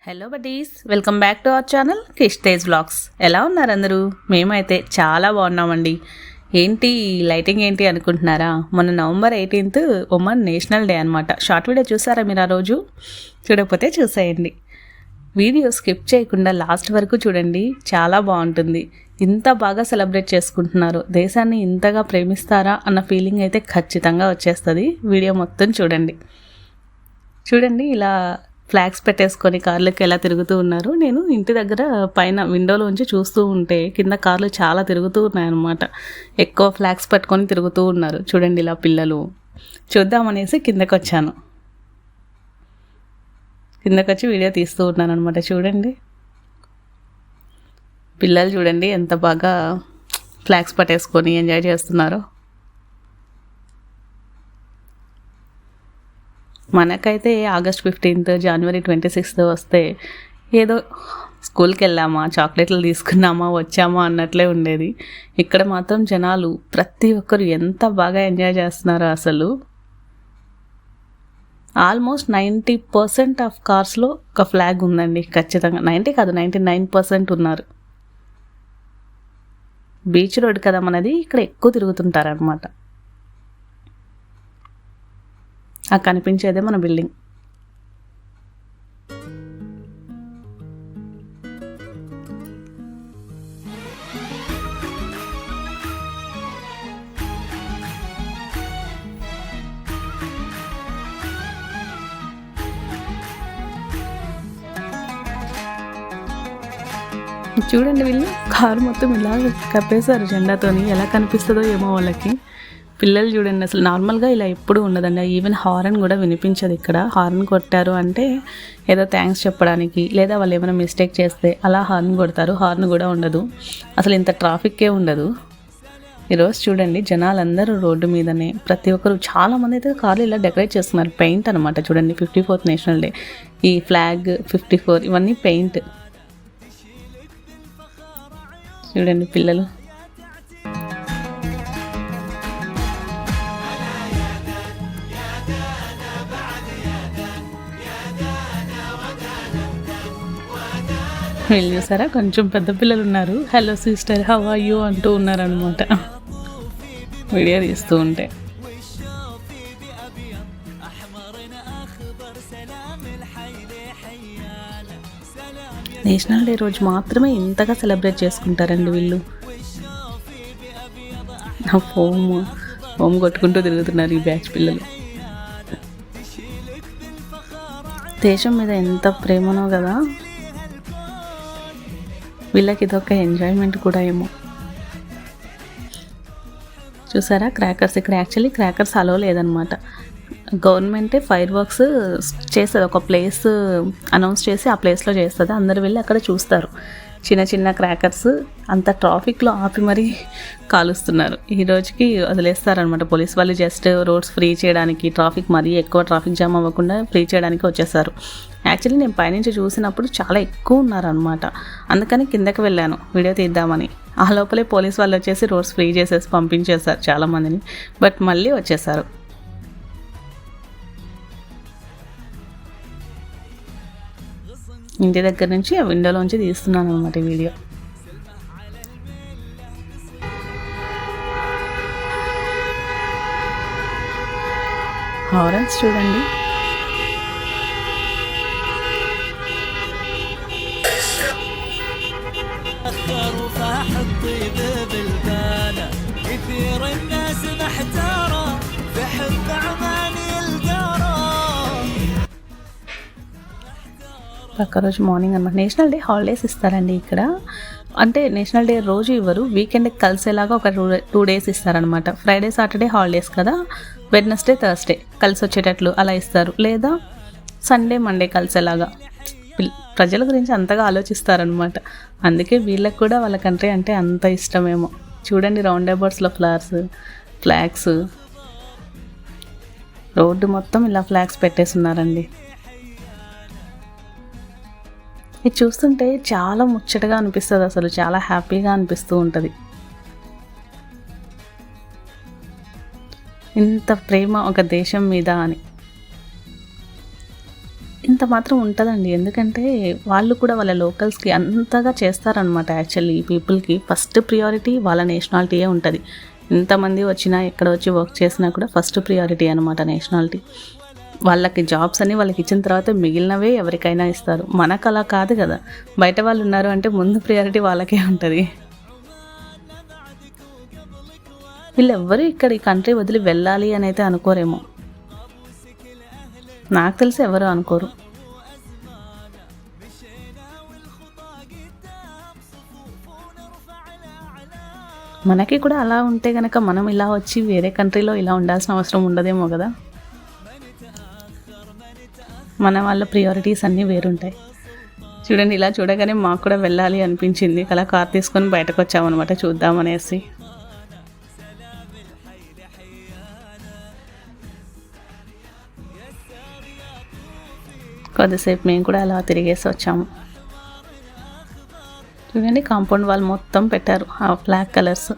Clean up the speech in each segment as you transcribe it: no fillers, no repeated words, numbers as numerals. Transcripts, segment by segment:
Hello buddies, welcome back to our channel Kish Tej vlogs. ఎలా ఉన్నారు అందరూ? మేమైతే చాలా బాగున్నామండి. ఏంటి లైటింగ్ ఏంటి అనుకుంటున్నారా? మొన్న November 18th women national day అనమాట. షార్ట్ వీడియో చూసారా మీరు? ఆ రోజు చూడకపోతే చూసేయండి. వీడియో స్కిప్ చేయకుండా లాస్ట్ వరకు చూడండి, చాలా బాగుంటుంది. ఇంత బాగా సెలబ్రేట్ చేసుకుంటున్నారు, దేశాన్ని ఇంతగా ప్రేమిస్తారా అన్న ఫీలింగ్ అయితే ఖచ్చితంగా వచ్చేస్తుంది. వీడియో మొత్తం చూడండి. ఇలా ఫ్లాగ్స్ పెట్టేసుకొని కార్లకి ఎలా తిరుగుతూ ఉన్నారు. నేను ఇంటి దగ్గర పైన విండోలోంచి చూస్తూ ఉంటే కింద కార్లు చాలా తిరుగుతూ ఉన్నాయన్నమాట. ఎక్కువ ఫ్లాగ్స్ పట్టుకొని తిరుగుతూ ఉన్నారు. చూడండి, ఇలా పిల్లలు చూద్దామనేసి కిందకి వచ్చాను. కిందకి వచ్చి వీడియో తీస్తూ ఉన్నాను అనమాట. చూడండి, పిల్లలు చూడండి ఎంత బాగా ఫ్లాగ్స్ పట్టేసుకొని ఎంజాయ్ చేస్తున్నారో. మనకైతే ఆగస్ట్ 15th, జనవరి 26th వస్తే ఏదో స్కూల్కి వెళ్ళామా, చాక్లెట్లు తీసుకున్నామా, వచ్చామా అన్నట్లే ఉండేది. ఇక్కడ మాత్రం జనాలు ప్రతి ఒక్కరు ఎంత బాగా ఎంజాయ్ చేస్తున్నారో అసలు. ఆల్మోస్ట్ 90% ఆఫ్ కార్స్లో ఒక ఫ్లాగ్ ఉందండి ఖచ్చితంగా. 90 కాదు, 99% ఉన్నారు. బీచ్ రోడ్ కదా మనది, ఇక్కడ ఎక్కువ తిరుగుతుంటారనమాట. ఆ కనిపించేదే మన బిల్డింగ్. చూడండి, వీళ్ళు కారు మొత్తం ఇలా కప్పేశారు జెండాతోని. ఎలా కనిపిస్తుందో ఏమో వాళ్ళకి. పిల్లలు చూడండి, అసలు నార్మల్గా ఇలా ఎప్పుడు ఉండదండి. ఈవెన్ హార్న్ కూడా వినిపించదు ఇక్కడ. హార్న్ కొట్టారు అంటే ఏదో థ్యాంక్స్ చెప్పడానికి, లేదా వాళ్ళు ఏమైనా మిస్టేక్ చేస్తే అలా హార్న్ కొడతారు. హార్న్ కూడా ఉండదు. అసలు ఇంత ట్రాఫిక్కే ఉండదు. ఈరోజు చూడండి, జనాలందరూ రోడ్డు మీదనే, ప్రతి ఒక్కరు చాలామంది అయితే కార్లు ఇలా డెకరేట్ చేస్తున్నారు. పెయింట్ అనమాట. చూడండి, 54th నేషనల్ డే, ఈ ఫ్లాగ్ 54 ఇవన్నీ పెయింట్. చూడండి పిల్లలు. వీళ్ళు చూసారా, కొంచెం పెద్ద పిల్లలు ఉన్నారు. Hello sister, how are you అంటూ ఉన్నారనమాట వీడియో తీస్తూ ఉంటే. నేషనల్ డే రోజు మాత్రమే ఇంతగా సెలబ్రేట్ చేసుకుంటారండి వీళ్ళు. హోమ్ కొట్టుకుంటూ తిరుగుతున్నారు ఈ బ్యాచ్ పిల్లలు. దేశం మీద ఎంత ప్రేమనో కదా వీళ్ళకి. ఇదొక ఎంజాయ్మెంట్ కూడా ఏమో. చూసారా క్రాకర్స్. ఇక్కడ యాక్చువల్లీ క్రాకర్స్ అలో లేదనమాట. గవర్నమెంటే ఫైర్ వర్క్స్ చేస్తుంది. ఒక ప్లేస్ అనౌన్స్ చేసి ఆ ప్లేస్లో చేస్తుంది. అందరు వెళ్ళి అక్కడ చూస్తారు. చిన్న చిన్న క్రాకర్స్ అంత ట్రాఫిక్లో ఆపి మరీ కాలుస్తున్నారు. ఈ రోజుకి వదిలేస్తారనమాట పోలీస్ వాళ్ళు. జస్ట్ రోడ్స్ ఫ్రీ చేయడానికి, ట్రాఫిక్ మరీ ఎక్కువ ట్రాఫిక్ జామ్ అవ్వకుండా ఫ్రీ చేయడానికి వచ్చేసారు. యాక్చువల్లీ నేను పైనుంచి చూసినప్పుడు చాలా ఎక్కువ ఉన్నారనమాట. అందుకని కిందకి వెళ్ళాను వీడియో తీద్దామని. ఆ లోపలే పోలీస్ వాళ్ళు వచ్చేసి రోడ్స్ ఫ్రీ చేసేసి పంపించేశారు చాలామందిని. బట్ మళ్ళీ వచ్చేసారు. ఇంటి దగ్గర నుంచి ఆ విండోలోంచి తీస్తున్నాను అనమాట వీడియో. హారన్స్ చూడండి. పక్క రోజు మార్నింగ్ అనమాట. నేషనల్ డే హాలిడేస్ ఇస్తారండి ఇక్కడ. అంటే నేషనల్ డే రోజు ఇవ్వరు, వీకెండ్కి కలిసేలాగా ఒక 2 days ఇస్తారనమాట. ఫ్రైడే సాటర్డే హాలిడేస్ కదా, వెడ్నెస్డే థర్స్డే కలిసి వచ్చేటట్లు అలా ఇస్తారు. లేదా సండే మండే కలిసేలాగా. ప్రజల గురించి అంతగా ఆలోచిస్తారనమాట. అందుకే వీళ్ళకి కూడా వాళ్ళ కంట్రీ అంటే అంత ఇష్టమేమో. చూడండి, రౌండ్ అబౌట్స్లో ఫ్లాగ్స్ రోడ్డు మొత్తం ఇలా ఫ్లాగ్స్ పెట్టేస్తున్నారండి. ఇది చూస్తుంటే చాలా ముచ్చటగా అనిపిస్తుంది. అసలు చాలా హ్యాపీగా అనిపిస్తూ ఉంటుంది. ఇంత ప్రేమ ఒక దేశం మీద అని. ఇంత అంత మాత్రం ఉంటుందండి. ఎందుకంటే వాళ్ళు కూడా వాళ్ళ లోకల్స్కి అంతగా చేస్తారనమాట. యాక్చువల్లీ పీపుల్కి ఫస్ట్ ప్రియారిటీ వాళ్ళ నేషనాలిటీయే ఉంటుంది. ఎంతమంది వచ్చినా ఎక్కడ వచ్చి వర్క్ చేసినా కూడా ఫస్ట్ ప్రియారిటీ అనమాట నేషనాలిటీ. వాళ్ళకి జాబ్స్ అని వాళ్ళకి ఇచ్చిన తర్వాత మిగిలినవే ఎవరికైనా ఇస్తారు. మనకు అలా కాదు కదా, బయట వాళ్ళు ఉన్నారు అంటే ముందు ప్రియారిటీ వాళ్ళకే ఉంటుంది. వీళ్ళెవ్వరూ ఇక్కడ ఈ కంట్రీ వదిలి వెళ్ళాలి అని అయితే అనుకోరేమో, నాకు తెలిసి ఎవరు అనుకోరు. మనకి కూడా అలా ఉంటే కనుక మనం ఇలా వచ్చి వేరే కంట్రీలో ఇలా ఉండాల్సిన అవసరం ఉండదేమో కదా. మన వాళ్ళ ప్రియారిటీస్ అన్నీ వేరుంటాయి. చూడండి, ఇలా చూడగానే మాకు కూడా వెళ్ళాలి అనిపించింది. అలా కార్ తీసుకొని బయటకు వచ్చామన్నమాట చూద్దామనేసి. కొద్దిసేపు మేము కూడా అలా తిరిగేసి వచ్చాము. చూడండి, కాంపౌండ్ వాల్ మొత్తం పెట్టారు ఆ black colours.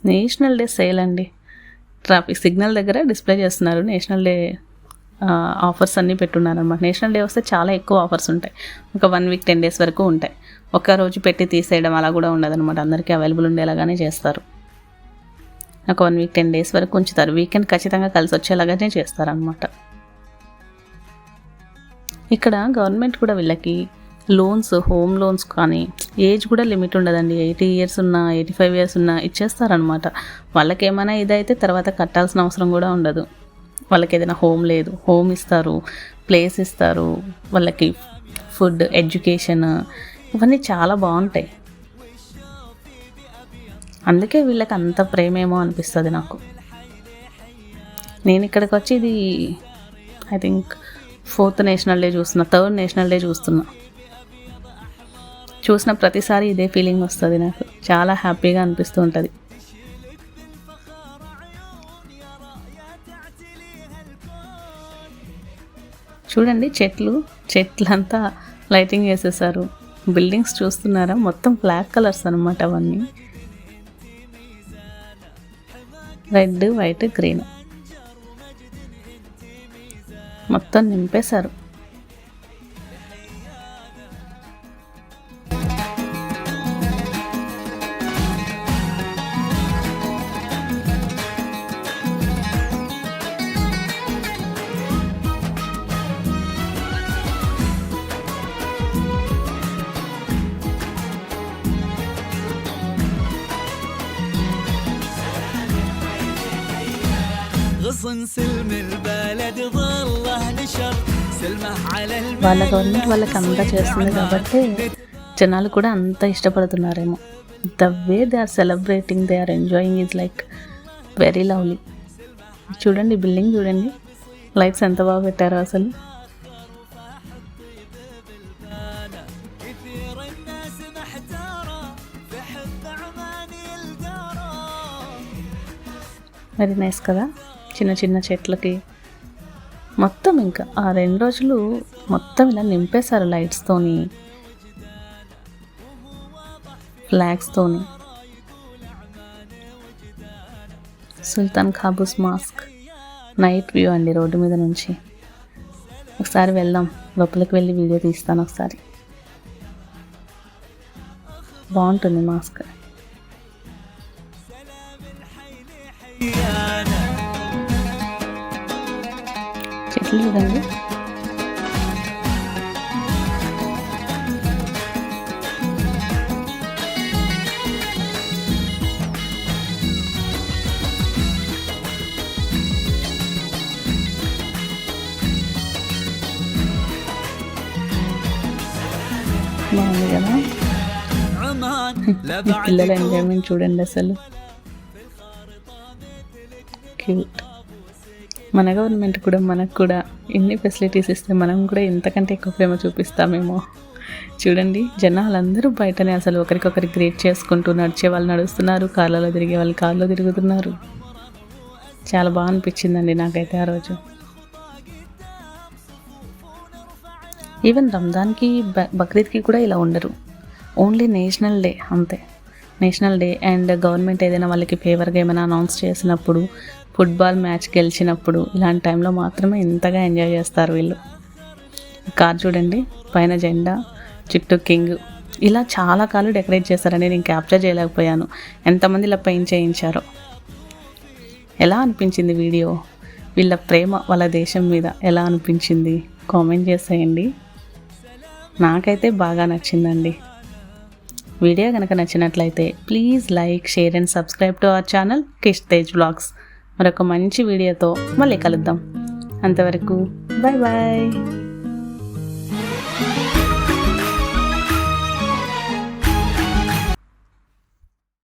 National day sale అండి. ట్రాఫిక్ సిగ్నల్ దగ్గర డిస్ప్లే చేస్తున్నారు నేషనల్ డే ఆఫర్స్ అన్నీ పెట్టున్నారు అనమాట. నేషనల్ డే వస్తే చాలా ఎక్కువ ఆఫర్స్ ఉంటాయి. ఒక 1 వీక్ 10 డేస్ వరకు ఉంటాయి. ఒక్క రోజు పెట్టి తీసేయడం అలా కూడా ఉండదన్నమాట. అందరికీ అవైలబుల్ ఉండేలాగానే చేస్తారు. ఒక 1 వీక్ 10 డేస్ వరకు ఉంచుతారు. వీకెండ్ ఖచ్చితంగా కలిసి వచ్చేలాగానే చేస్తారనమాట. ఇక్కడ గవర్నమెంట్ కూడా వీళ్ళకి లోన్స్, హోమ్ లోన్స్ కానీ ఏజ్ కూడా లిమిట్ ఉండదండి. 80 years ఉన్నా 85 years ఉన్నా ఇచ్చేస్తారనమాట. వాళ్ళకి ఏమైనా ఇదైతే తర్వాత కట్టాల్సిన అవసరం కూడా ఉండదు. వాళ్ళకి ఏదైనా హోమ్ లేదు, హోమ్ ఇస్తారు, ప్లేస్ ఇస్తారు, వాళ్ళకి ఫుడ్, ఎడ్యుకేషన్ ఇవన్నీ చాలా బాగుంటాయి. అందుకే వీళ్ళకి అంత ప్రేమేమో అనిపిస్తుంది నాకు. నేను ఇక్కడికి వచ్చి ఇది I think 4th national day చూస్తున్నా, 3rd నేషనల్ డే చూస్తున్నా. చూసిన ప్రతిసారి ఇదే ఫీలింగ్ వస్తుంది నాకు. చాలా హ్యాపీగా అనిపిస్తూ ఉంటుంది. చూడండి, చెట్లంతా లైటింగ్ వేసేసారు. బిల్డింగ్స్ చూస్తున్నారా, మొత్తం బ్లాక్ కలర్స్ అనమాట. అవన్నీ రెడ్, వైట్, గ్రీన్ మొత్తం నింపేశారు. వాళ్ళ గవర్నమెంట్ వాళ్ళకి అంతా చేస్తుంది కాబట్టి జనాలు కూడా అంత ఇష్టపడుతున్నారేమో. The way they are celebrating, they are enjoying is like very lovely. చూడండి, బిల్డింగ్ చూడండి, లైట్స్ ఎంత బాగా పెట్టారో అసలు. వెరీ నైస్ కదా. చిన్న చిన్న చెట్లకి మొత్తం ఇంకా ఆ 2 రోజులు మొత్తం ఇలా నింపేశారు లైట్స్తోని, ఫ్లాగ్స్తోని. సుల్తాన్ ఖాబూస్ మాస్క్ నైట్ వ్యూ అండి రోడ్డు మీద నుంచి. ఒకసారి వెళ్దాం, లోపలికి వెళ్ళి వీడియో తీస్తాను ఒకసారి. బాగుంటుంది మాస్క్. చెట్లు చూడండి. బాగుంది కదా. పిల్లల ఎంజాయ్మెంట్ చూడండి అసలు, క్యూట్. మన గవర్నమెంట్ కూడా మనకు కూడా ఎన్ని ఫెసిలిటీస్ ఇస్తే మనం కూడా ఇంతకంటే ఎక్కువ ప్రేమ చూపిస్తామేమో. చూడండి, జనాలందరూ బయటనే అసలు ఒకరికొకరి గ్రేట్ చేసుకుంటూ, నడిచే వాళ్ళు నడుస్తున్నారు, కార్లలో తిరిగే వాళ్ళు కార్లో తిరుగుతున్నారు. చాలా బాగా అనిపించిందండి నాకైతే ఆ రోజు. ఈవెన్ రంజాన్కి, బక్రీద్కి కూడా ఇలా ఉండరు. ఓన్లీ నేషనల్ డే అంతే. నేషనల్ డే అండ్ గవర్నమెంట్ ఏదైనా వాళ్ళకి ఫేవర్గా ఏమైనా అనౌన్స్ చేసినప్పుడు ఫుట్బాల్ మ్యాచ్ గెలిచినప్పుడు ఇలాంటి టైంలో మాత్రమే ఇంతగా ఎంజాయ్ చేస్తారు వీళ్ళు. కార్ చూడండి, పైన జెండా, చుట్టూ కింగ్, ఇలా చాలా కాలు డెకరేట్ చేస్తారని నేను క్యాప్చర్ చేయలేకపోయాను. ఎంతమంది ఇలా పెయింట్ చేయించారో. ఎలా అనిపించింది వీడియో? వీళ్ళ ప్రేమ వాళ్ళ దేశం మీద ఎలా అనిపించింది కామెంట్ చేసేయండి. నాకైతే బాగా నచ్చిందండి. వీడియో కనుక నచ్చినట్లయితే please like, share and subscribe to our channel Kish Tej vlogs. మరొక మంచి వీడియోతో మళ్ళీ కలుద్దాం. అంతవరకు బాయ్ బాయ్.